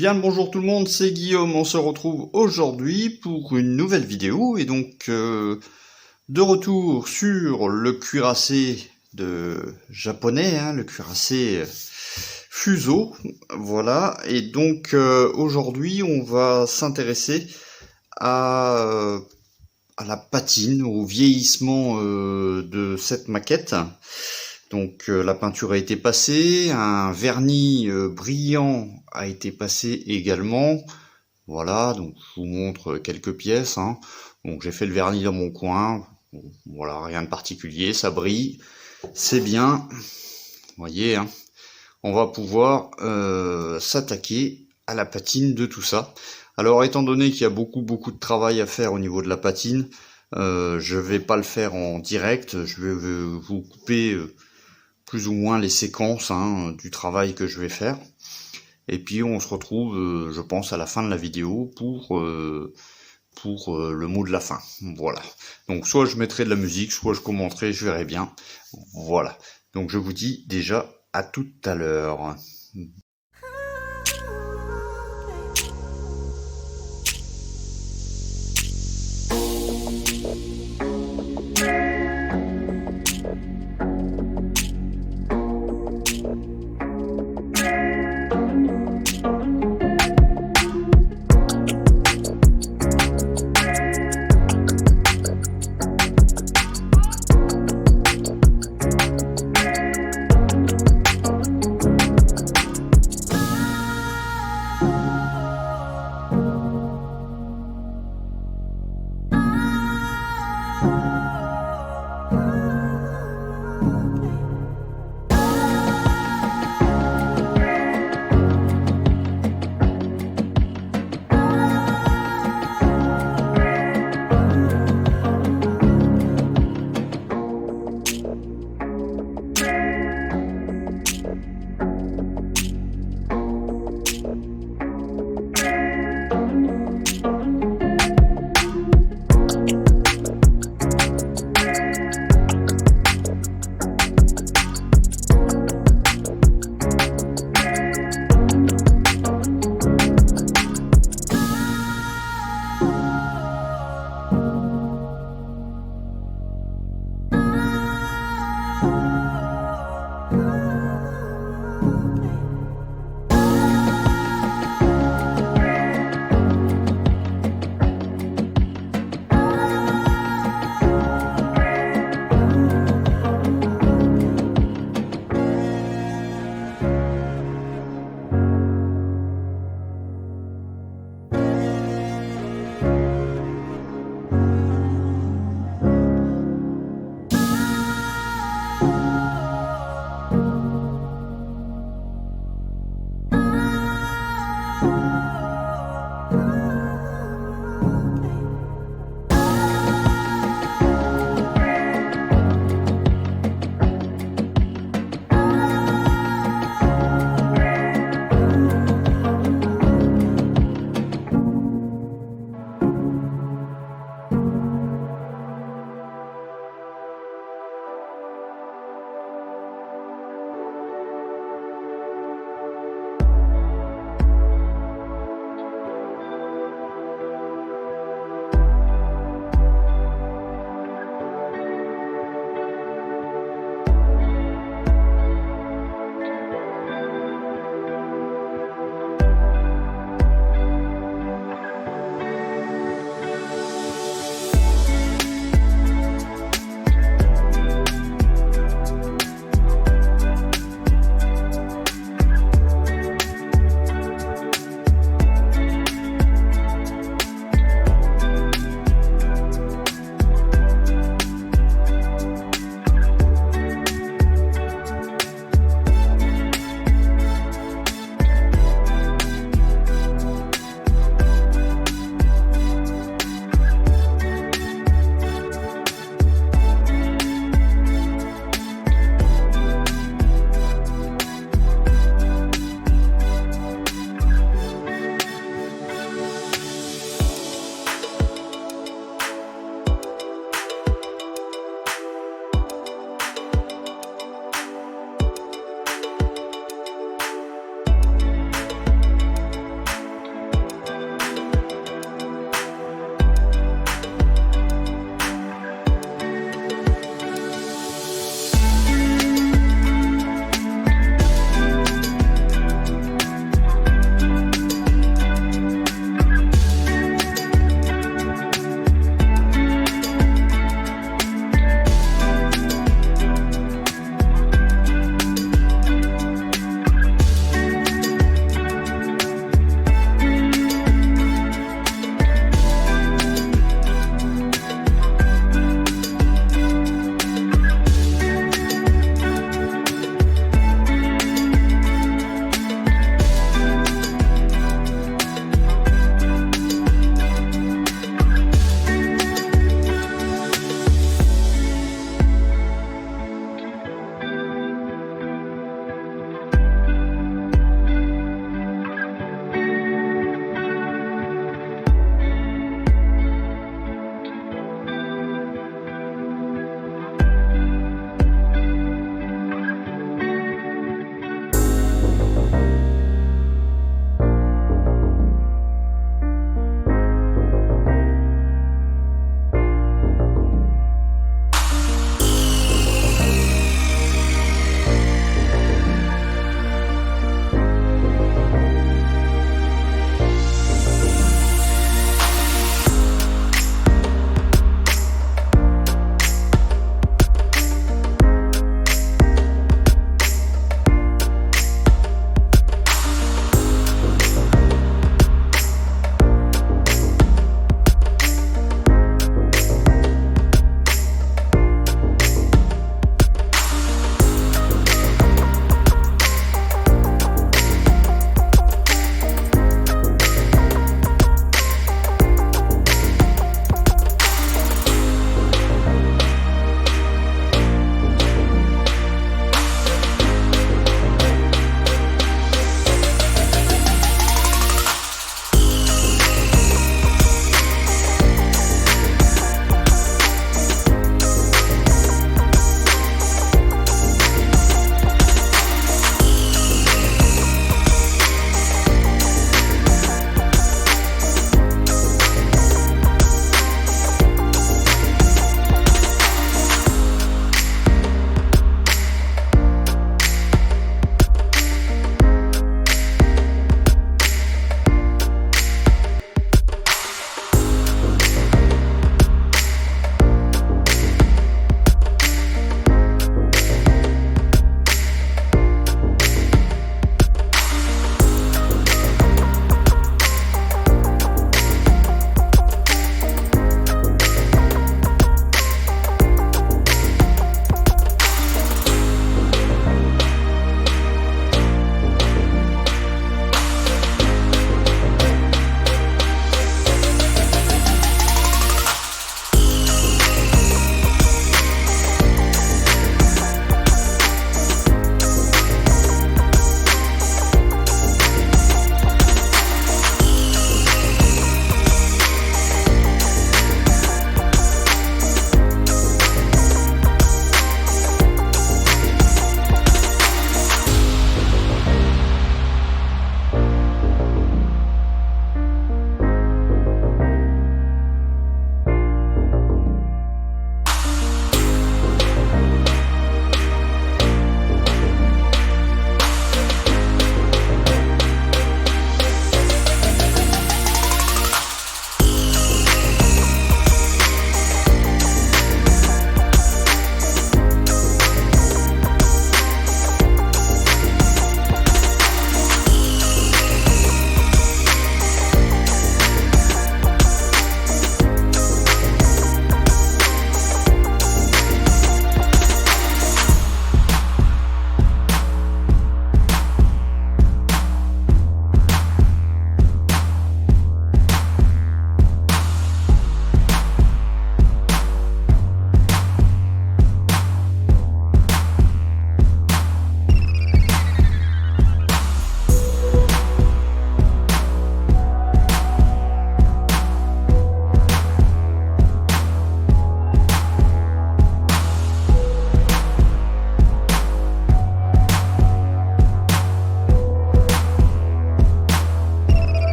Bien le bonjour tout le monde, c'est Guillaume, on se retrouve aujourd'hui pour une nouvelle vidéo et donc de retour sur le cuirassé japonais, le cuirassé Fuso, voilà, et donc aujourd'hui on va s'intéresser à la patine, au vieillissement de cette maquette. Donc la peinture a été passée, un vernis brillant a été passé également. Voilà, donc je vous montre quelques pièces. Donc j'ai fait le vernis dans mon coin. Bon, voilà, rien de particulier, ça brille, c'est bien. Vous voyez, on va pouvoir s'attaquer à la patine de tout ça. Alors étant donné qu'il y a beaucoup de travail à faire au niveau de la patine, je vais pas le faire en direct. Je vais vous couper plus ou moins les séquences du travail que je vais faire. Et puis on se retrouve, je pense, à la fin de la vidéo pour le mot de la fin. Voilà. Donc soit je mettrai de la musique, soit je commenterai, je verrai bien. Voilà. Donc je vous dis déjà à tout à l'heure.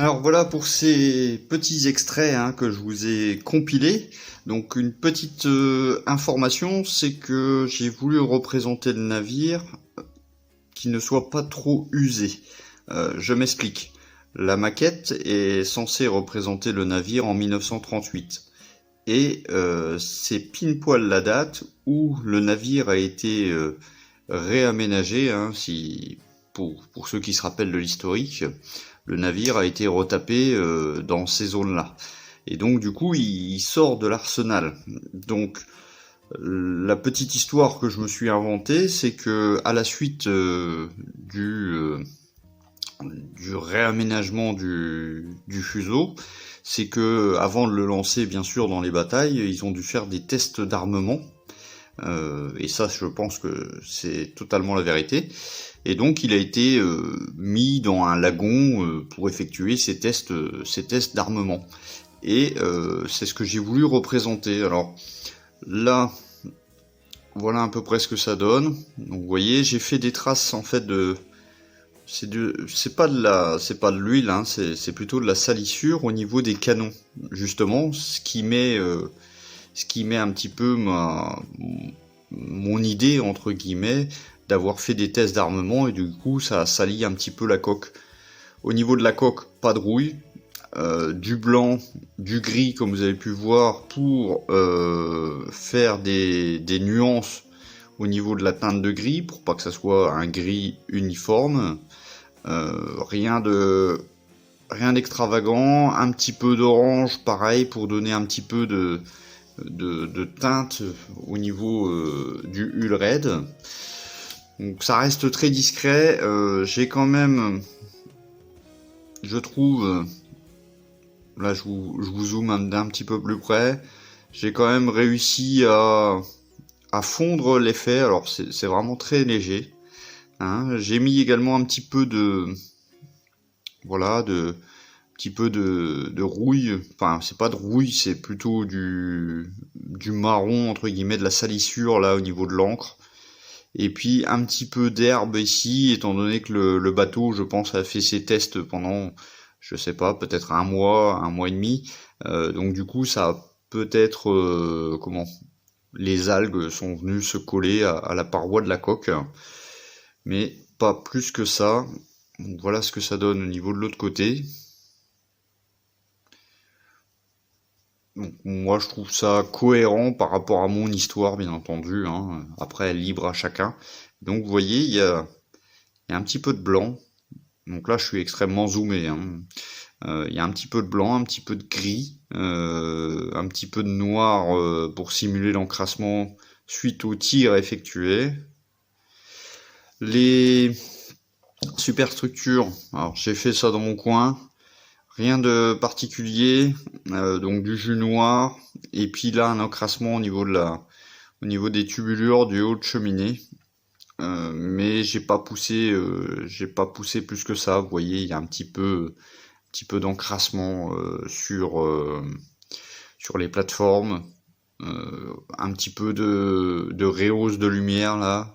Alors voilà pour ces petits extraits que je vous ai compilés. Donc une petite information, c'est que j'ai voulu représenter le navire qui ne soit pas trop usé. Je m'explique. La maquette est censée représenter le navire en 1938. Et c'est pile poil la date où le navire a été réaménagé, pour ceux qui se rappellent de l'historique. Le navire a été retapé dans ces zones-là. Et donc du coup, il sort de l'arsenal. Donc la petite histoire que je me suis inventée, c'est que à la suite du réaménagement du fuseau, c'est que avant de le lancer bien sûr dans les batailles, ils ont dû faire des tests d'armement. Et ça, je pense que c'est totalement la vérité. Et donc, il a été mis dans un lagon pour effectuer ces tests d'armement. Et c'est ce que j'ai voulu représenter. Alors là, voilà à peu près ce que ça donne. Donc, vous voyez, j'ai fait des traces en fait c'est pas de l'huile, c'est plutôt de la salissure au niveau des canons, justement, ce qui met ce qui met un petit peu mon idée, entre guillemets, d'avoir fait des tests d'armement, et du coup ça salit un petit peu la coque. Au niveau de la coque, pas de rouille, du blanc, du gris comme vous avez pu voir pour faire des nuances au niveau de la teinte de gris, pour pas que ça soit un gris uniforme. Rien d'extravagant, un petit peu d'orange pareil pour donner un petit peu de teinte au niveau du hull raid. Donc ça reste très discret. J'ai quand même, je trouve, là je vous zoome d'un petit peu plus près, j'ai quand même réussi à fondre l'effet. Alors c'est vraiment très léger, hein. J'ai mis également un petit peu de rouille, enfin c'est pas de rouille, c'est plutôt du marron entre guillemets, de la salissure là au niveau de l'encre. Et puis un petit peu d'herbe ici, étant donné que le bateau, je pense, a fait ses tests pendant, je sais pas, peut-être un mois et demi. Donc du coup, ça a peut-être, les algues sont venues se coller à la paroi de la coque, mais pas plus que ça. Donc voilà ce que ça donne au niveau de l'autre côté. Donc, moi je trouve ça cohérent par rapport à mon histoire, bien entendu, hein. Après, libre à chacun. Donc vous voyez, il y a un petit peu de blanc. Donc là je suis extrêmement zoomé, hein. Il y a un petit peu de blanc, un petit peu de gris, un petit peu de noir pour simuler l'encrassement suite au tir effectué. Les superstructures, alors j'ai fait ça dans mon coin. Rien de particulier, donc du jus noir, et puis là un encrassement au niveau des tubulures du haut de cheminée, mais j'ai pas poussé plus que ça. Vous voyez, il y a un petit peu d'encrassement sur les plateformes, un petit peu de rehausse de lumière là.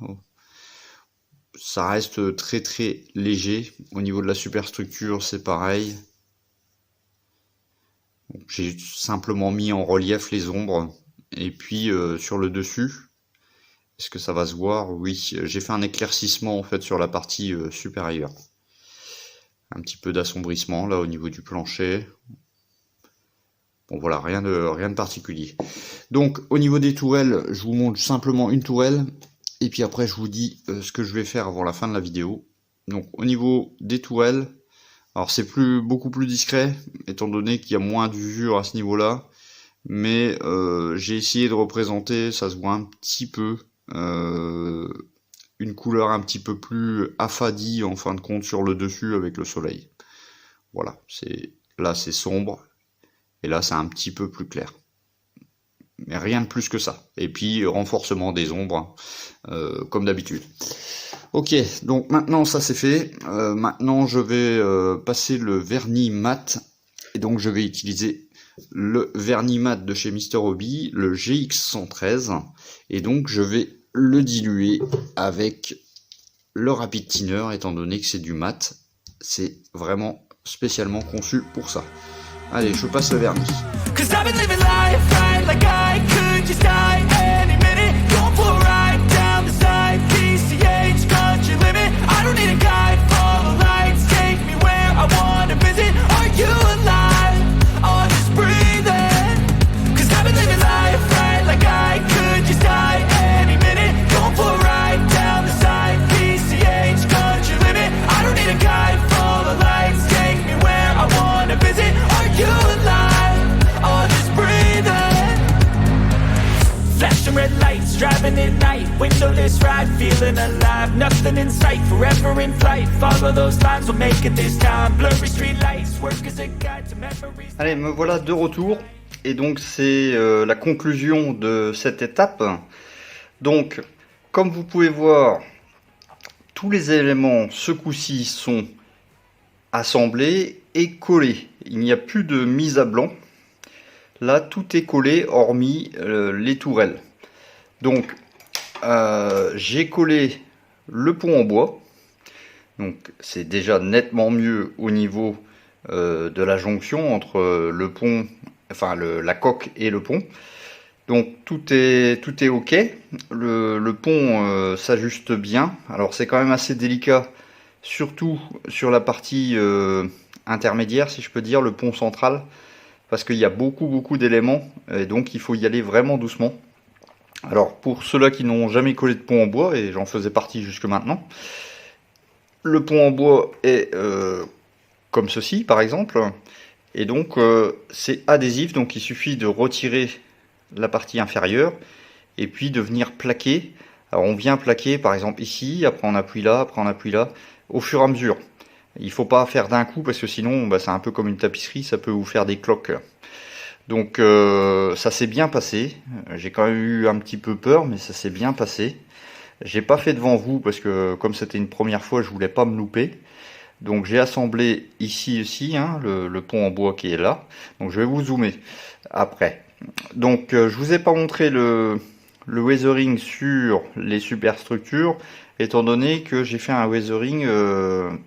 Ça reste très très léger. Au niveau de la superstructure, c'est pareil. J'ai simplement mis en relief les ombres, et puis sur le dessus, est-ce que ça va se voir? Oui, j'ai fait un éclaircissement en fait sur la partie supérieure. Un petit peu d'assombrissement là au niveau du plancher. Bon voilà, rien de particulier. Donc au niveau des tourelles, je vous montre simplement une tourelle, et puis après je vous dis ce que je vais faire avant la fin de la vidéo. Donc au niveau des tourelles, alors c'est beaucoup plus discret, étant donné qu'il y a moins d'usure à ce niveau-là, mais j'ai essayé de représenter, ça se voit un petit peu, une couleur un petit peu plus affadie en fin de compte sur le dessus avec le soleil. Voilà, là c'est sombre, et là c'est un petit peu plus clair. Mais rien de plus que ça. Et puis renforcement des ombres, comme d'habitude. Ok, donc maintenant ça c'est fait. Maintenant je vais passer le vernis mat. Et donc je vais utiliser le vernis mat de chez Mr Hobby, le GX113. Et donc je vais le diluer avec le Rapid Thinner, étant donné que c'est du mat. C'est vraiment spécialement conçu pour ça. Allez, je passe le vernis. Driving at night, windowless ride, feeling alive. Nothing in sight, forever in flight. Follow those lines, we'll make it this time. Blurry street lights, work as a guide to memories. Allez, me voilà de retour. Et donc c'est la conclusion de cette étape. Donc, comme vous pouvez voir, tous les éléments ce coup-ci sont assemblés et collés. Il n'y a plus de mise à blanc. Là, tout est collé, hormis les tourelles. Donc j'ai collé le pont en bois, donc c'est déjà nettement mieux au niveau de la jonction entre le pont, enfin la coque et le pont. Donc tout est ok. Le pont s'ajuste bien. Alors c'est quand même assez délicat, surtout sur la partie intermédiaire, si je peux dire, le pont central, parce qu'il y a beaucoup d'éléments et donc il faut y aller vraiment doucement. Alors pour ceux-là qui n'ont jamais collé de pont en bois, et j'en faisais partie jusque maintenant, le pont en bois est comme ceci par exemple, et donc c'est adhésif, donc il suffit de retirer la partie inférieure et puis de venir plaquer. Alors on vient plaquer par exemple ici, après on appuie là, après on appuie là, au fur et à mesure. Il faut pas faire d'un coup parce que sinon bah, c'est un peu comme une tapisserie, ça peut vous faire des cloques. Donc ça s'est bien passé. J'ai quand même eu un petit peu peur, mais ça s'est bien passé. J'ai pas fait devant vous parce que comme c'était une première fois, je voulais pas me louper. Donc j'ai assemblé ici aussi hein, le pont en bois qui est là. Donc je vais vous zoomer après. Donc je vous ai pas montré le weathering sur les superstructures, étant donné que j'ai fait un weathering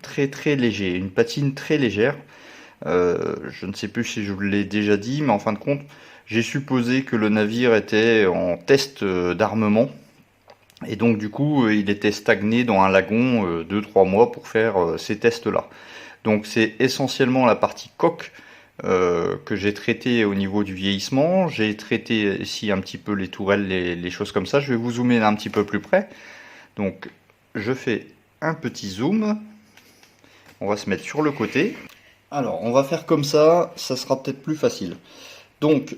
très léger, une patine très légère. Je ne sais plus si je vous l'ai déjà dit, mais en fin de compte, j'ai supposé que le navire était en test d'armement. Et donc du coup, il était stagné dans un lagon 2-3 mois pour faire ces tests-là. Donc c'est essentiellement la partie coque que j'ai traité au niveau du vieillissement. J'ai traité ici un petit peu les tourelles, les choses comme ça. Je vais vous zoomer un petit peu plus près. Donc je fais un petit zoom. On va se mettre sur le côté. Alors on va faire comme ça sera peut-être plus facile. Donc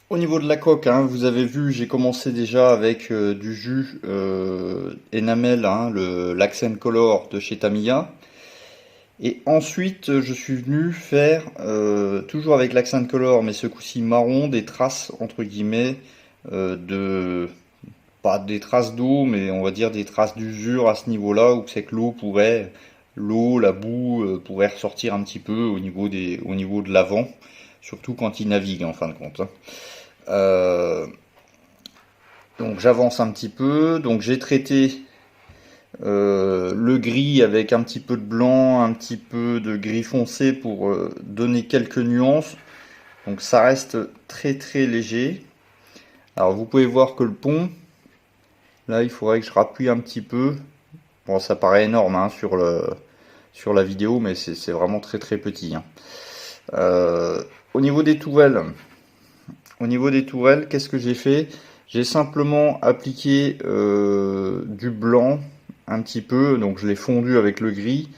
au niveau de la coque, hein, vous avez vu, j'ai commencé déjà avec du jus Enamel, hein, l'Accent Color de chez Tamiya. Et ensuite, je suis venu faire, toujours avec l'Accent Color, mais ce coup-ci marron, des traces, entre guillemets, pas des traces d'eau, mais on va dire des traces d'usure à ce niveau-là, où c'est que la boue pourrait ressortir un petit peu au niveau de l'avant, surtout quand il navigue en fin de compte. Donc j'avance un petit peu, donc j'ai traité le gris avec un petit peu de blanc, un petit peu de gris foncé pour donner quelques nuances. Donc ça reste très léger. Alors vous pouvez voir que le pont, là il faudrait que je rappuie un petit peu. Bon, ça paraît énorme hein, sur la vidéo, mais c'est vraiment très petit. Hein. Au niveau des tourelles, qu'est-ce que j'ai fait? J'ai simplement appliqué du blanc un petit peu, donc je l'ai fondu avec le gris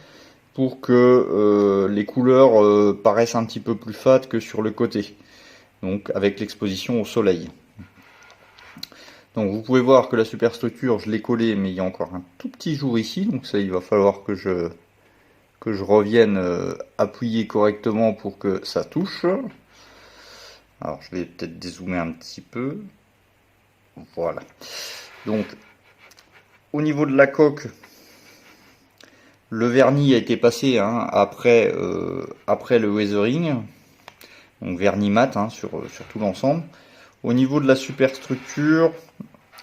pour que les couleurs paraissent un petit peu plus fades que sur le côté, donc avec l'exposition au soleil. Donc vous pouvez voir que la superstructure, je l'ai collée, mais il y a encore un tout petit jour ici, donc ça il va falloir que je revienne appuyer correctement pour que ça touche. Alors je vais peut-être dézoomer un petit peu. Voilà. Donc au niveau de la coque, le vernis a été passé hein, après le weathering. Donc vernis mat hein, sur tout l'ensemble. Au niveau de la superstructure,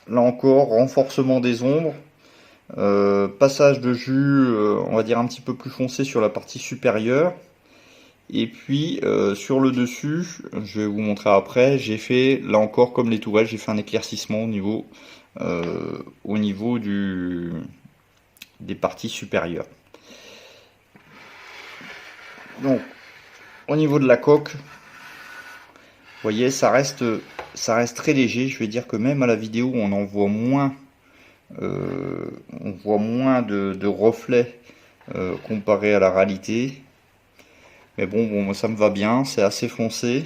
là encore, renforcement des ombres. Passage de jus, on va dire un petit peu plus foncé sur la partie supérieure. Et puis sur le dessus, je vais vous montrer après, j'ai fait, là encore comme les tourelles, j'ai fait un éclaircissement au niveau des parties supérieures. Donc au niveau de la coque, vous voyez, ça reste très léger. Je vais dire que même à la vidéo, on en voit moins. On voit moins de reflets comparé à la réalité. Mais bon, ça me va bien, c'est assez foncé.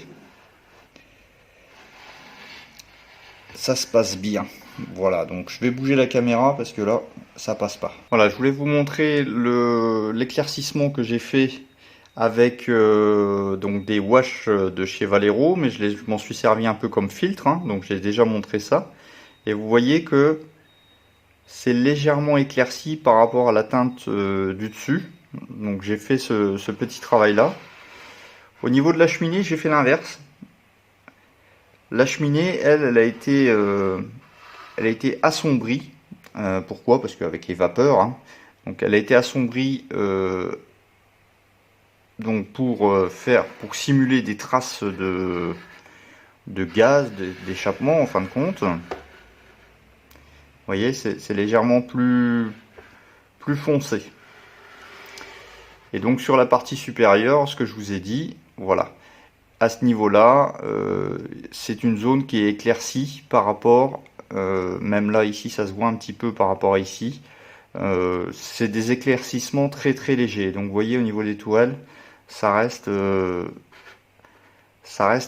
Ça se passe bien. Voilà, donc je vais bouger la caméra parce que là, ça passe pas. Voilà, je voulais vous montrer l'éclaircissement que j'ai fait avec donc des wash de chez Valero, mais je m'en suis servi un peu comme filtre, hein, donc j'ai déjà montré ça. Et vous voyez que c'est légèrement éclairci par rapport à la teinte du dessus. Donc j'ai fait ce petit travail là. Au niveau de la cheminée, j'ai fait l'inverse. La cheminée, elle a été assombrie. Pourquoi? Parce qu'avec les vapeurs, hein, donc elle a été assombrie donc pour simuler des traces de gaz, d'échappement en fin de compte. Vous voyez, c'est légèrement plus foncé. Et donc sur la partie supérieure, ce que je vous ai dit, voilà. À ce niveau-là, c'est une zone qui est éclaircie par rapport, même là ici ça se voit un petit peu par rapport à ici. C'est des éclaircissements très très légers. Donc vous voyez au niveau des tourelles, ça reste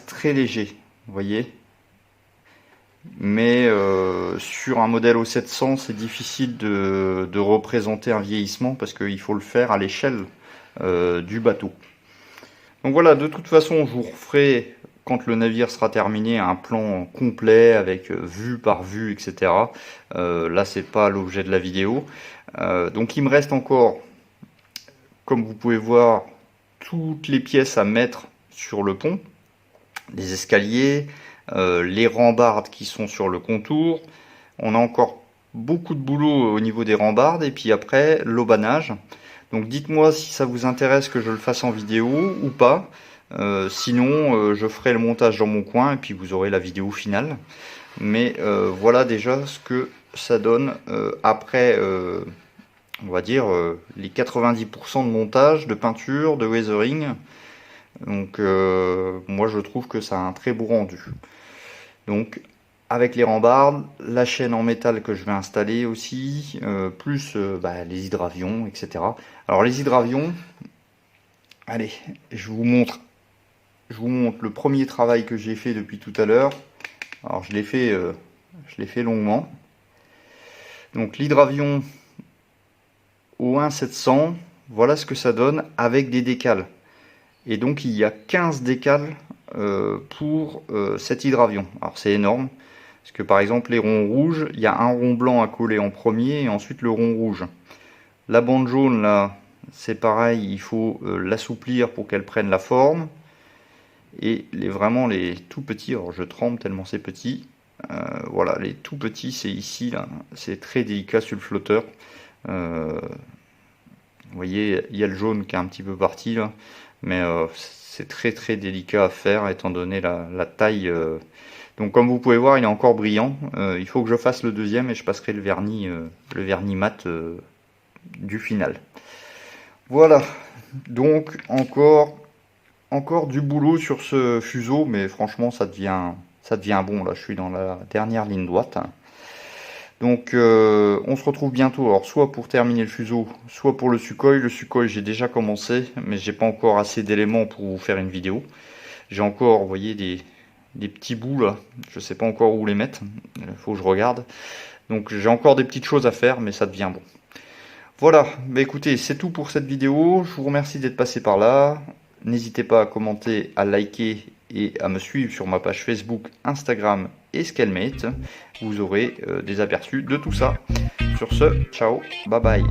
très léger. Vous voyez. Mais sur un modèle au 700, c'est difficile de représenter un vieillissement parce qu'il faut le faire à l'échelle du bateau. Donc voilà, de toute façon, je vous referai, quand le navire sera terminé, un plan complet avec vue par vue, etc. Là, c'est pas l'objet de la vidéo. Donc il me reste encore, comme vous pouvez voir, toutes les pièces à mettre sur le pont. Les escaliers, les rambardes qui sont sur le contour. On a encore beaucoup de boulot au niveau des rambardes. Et puis après, l'aubanage. Donc dites-moi si ça vous intéresse que je le fasse en vidéo ou pas. Sinon, je ferai le montage dans mon coin et puis vous aurez la vidéo finale. Mais voilà déjà ce que ça donne après, on va dire, les 90% de montage, de peinture, de weathering. Donc moi je trouve que ça a un très beau rendu. Donc avec les rambardes, la chaîne en métal que je vais installer aussi, plus les hydravions, etc. Alors les hydravions, allez, je vous montre le premier travail que j'ai fait depuis tout à l'heure. Alors je l'ai fait longuement. Donc l'hydravion au 1.700, voilà ce que ça donne avec des décales. Et donc il y a 15 décales pour cet hydravion. Alors c'est énorme. Parce que par exemple les ronds rouges, il y a un rond blanc à coller en premier et ensuite le rond rouge. La bande jaune là, c'est pareil, il faut l'assouplir pour qu'elle prenne la forme. Et vraiment les tout petits, alors je tremble tellement c'est petit. Voilà, les tout petits c'est ici là, c'est très délicat sur le flotteur. Vous voyez, il y a le jaune qui est un petit peu parti là, mais c'est très très délicat à faire étant donné la taille. Donc comme vous pouvez voir, il est encore brillant. Il faut que je fasse le deuxième et je passerai le vernis mat du final. Voilà, donc encore du boulot sur ce fuseau, mais franchement ça devient bon. Là, je suis dans la dernière ligne droite. Donc on se retrouve bientôt, alors soit pour terminer le fuseau, soit pour le Sukhoi. Le Sukhoi j'ai déjà commencé, mais j'ai pas encore assez d'éléments pour vous faire une vidéo. J'ai encore, vous voyez, des petits bouts là, je sais pas encore où les mettre, il faut que je regarde. Donc j'ai encore des petites choses à faire, mais ça devient bon. Voilà, bah écoutez, c'est tout pour cette vidéo. Je vous remercie d'être passé par là. N'hésitez pas à commenter, à liker et à me suivre sur ma page Facebook, Instagram et Scalmate. Vous aurez des aperçus de tout ça. Sur ce, ciao, bye bye.